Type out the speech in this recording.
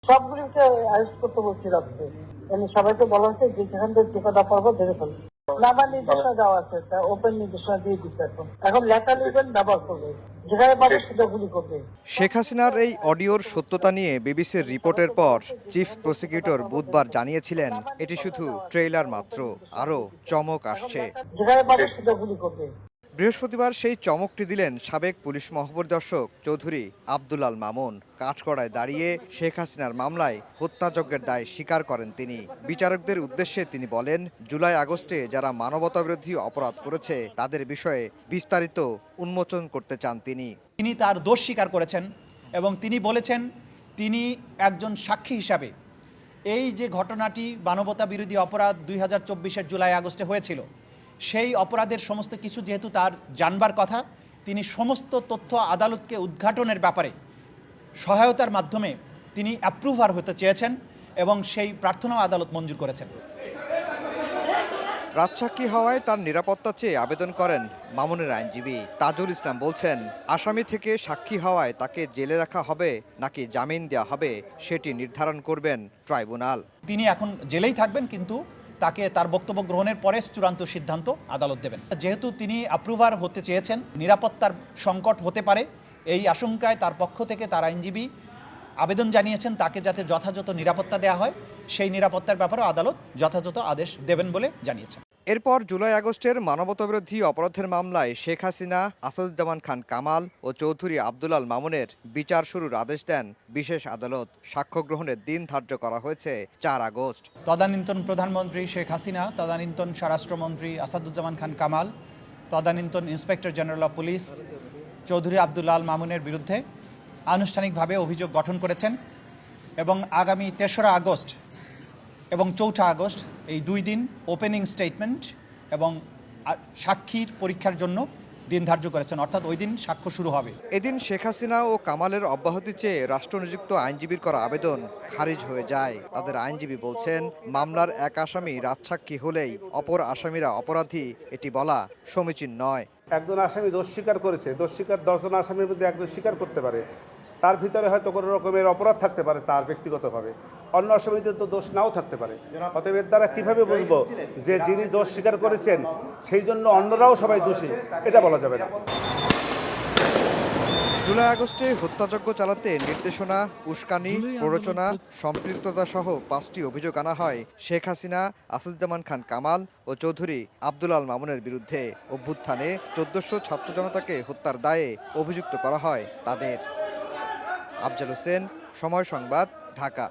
সবগুলিকে arrest করতে বলছি রাখতে, মানে সবাইকে বলা হচ্ছে যে যেখান থেকে টিকা দেওয়া পারবো ধরে ফেলবে। নামার নির্দেশনা দেওয়া আছে, ওপেন নির্দেশনা দিয়ে দিচ্ছে। এখন লেখা লিখবেন, ব্যবহার করবে, যেখানে পারে সেটা গুলি করবে। শেখ হাসিনার এই অডিওর সত্যতা নিয়ে বিবিসির রিপোর্টের পর চিফ প্রসিকিউটর বুধবার জানিয়েছিলেন এটি শুধু ট্রেইলার মাত্র, আরও চমক আসছে। যেখানে পারে সেটা গুলি করবে। বৃহস্পতিবার সেই চমকটি দিলেন সাবেক পুলিশ মহাপরিদর্শক চৌধুরী আব্দুল আল মামুন। কাঠগড়ায় দাঁড়িয়ে শেখ হাসিনার মামলায় হত্যাযজ্ঞের দায় স্বীকার করেন তিনি। বিচারকদের উদ্দেশ্যে তিনি বলেন, জুলাই আগস্টে যারা মানবতাবিরোধী অপরাধ করেছে তাদের বিষয়ে বিস্তারিত উন্মোচন করতে চান তিনি। তিনি তার দোষ স্বীকার করেছেন এবং তিনি বলেছেন তিনি একজন সাক্ষী হিসাবে এই যে ঘটনাটি মানবতা বিরোধী অপরাধ 2024-এর জুলাই আগস্টে হয়েছিল, সেই অপরাধের সমস্ত কিছু যেহেতু তার জানবার কথা, তিনি সমস্ত তথ্য আদালতকে উদ্ঘাটনের ব্যাপারে সহায়তার মাধ্যমে তিনি অ্যাপ্রুভার হতে চেয়েছেন এবং সেই প্রার্থনাও আদালত মঞ্জুর করেছেন। রাজসাক্ষী হওয়ায় তার নিরাপত্তা চেয়ে আবেদন করেন মামুনের আইনজীবী তাজুল ইসলাম। বলছেন, আসামি থেকে সাক্ষী হওয়ায় তাকে জেলে রাখা হবে নাকি জামিন দেওয়া হবে সেটি নির্ধারণ করবেন ট্রাইব্যুনাল। তিনি এখন জেলেই থাকবেন, কিন্তু তাকে তার বক্তব্য গ্রহণের পরে চূড়ান্ত সিদ্ধান্ত আদালত দেবেন। যেহেতু তিনি অ্যাপ্রুভার হতে চেয়েছেন, নিরাপত্তার সংকট হতে পারে এই আশঙ্কায় তার পক্ষ থেকে তার আইনজীবী আবেদন জানিয়েছেন তাকে যাতে যথাযথ নিরাপত্তা দেওয়া হয়, সেই নিরাপত্তার ব্যাপারেও আদালত যথাযথ আদেশ দেবেন বলে জানিয়েছেন। এরপর জুলাই আগস্টের মানবতাবিরোধী অপরাধের মামলায় শেখ হাসিনা, আসাদুজ্জামান খান কামাল ও চৌধুরী আব্দুল আল মামুনের বিচার শুরুর আদেশ দেন বিশেষ আদালত। সাক্ষ্য গ্রহণের দিন ধার্য করা হয়েছে 4 আগস্ট। তদানীন্তন প্রধানমন্ত্রী শেখ হাসিনা, তদানীন্তন স্বরাষ্ট্রমন্ত্রী আসাদুজ্জামান খান কামাল, তদানীন্তন inspector general of police Chowdhury Abdul Al মামুনের বিরুদ্ধে আনুষ্ঠানিকভাবে অভিযোগ গঠন করেছেন এবং আগামী 3রা আগস্ট এবং 4ঠা আগস্ট এই 2 দিন ওপেনিং স্টেটমেন্ট এবং সাক্ষীর পরীক্ষার জন্য দিন ধার্য করেছেন, অর্থাৎ ওই দিন সাক্ষ্য শুরু হবে। এদিন শেখ হাসিনা ও কামালের অব্যাহতি চেয়ে রাষ্ট্রনিযুক্ত আইনজীবীর করা আবেদন খারিজ হয়ে যায়। তাদের আইনজীবী বলছেন, মামলার এক আসামি রাজসাক্ষী হলেই অপর আসামিরা অপরাধী, এটি বলা সমীচীন নয়। একজন আসামি দোষ স্বীকার করেছে, দোষ স্বীকার 10 জন আসামির মধ্যে একজন স্বীকার করতে পারে, তার ভিতরে হয়তো কোনো রকমের অপরাধ থাকতে পারে তার ব্যক্তিগতভাবে, অন্য আসামিদের তো দোষ নাও থাকতে পারে। অতএব এর দ্বারা কীভাবে বুঝবো যে যিনি দোষ স্বীকার করেছেন সেই জন্য অন্যরাও সবাই দোষী, এটা বলা যাবে না। জুলাই আগস্টে হত্যাযজ্ঞ চালাতে নির্দেশনা, উস্কানি, প্ররোচনা, সম্পৃক্ততা সহ 5টি অভিযোগ আনা হয় শেখ হাসিনা, আসাদুজ্জামান খান কামাল ও চৌধুরী আব্দুল আল মামুনের বিরুদ্ধে। অভ্যুত্থানে 1400 ছাত্র জনতাকে হত্যার দায়ে অভিযুক্ত করা হয় তাদের। আফজাল হোসেন, সময় সংবাদ, ঢাকা।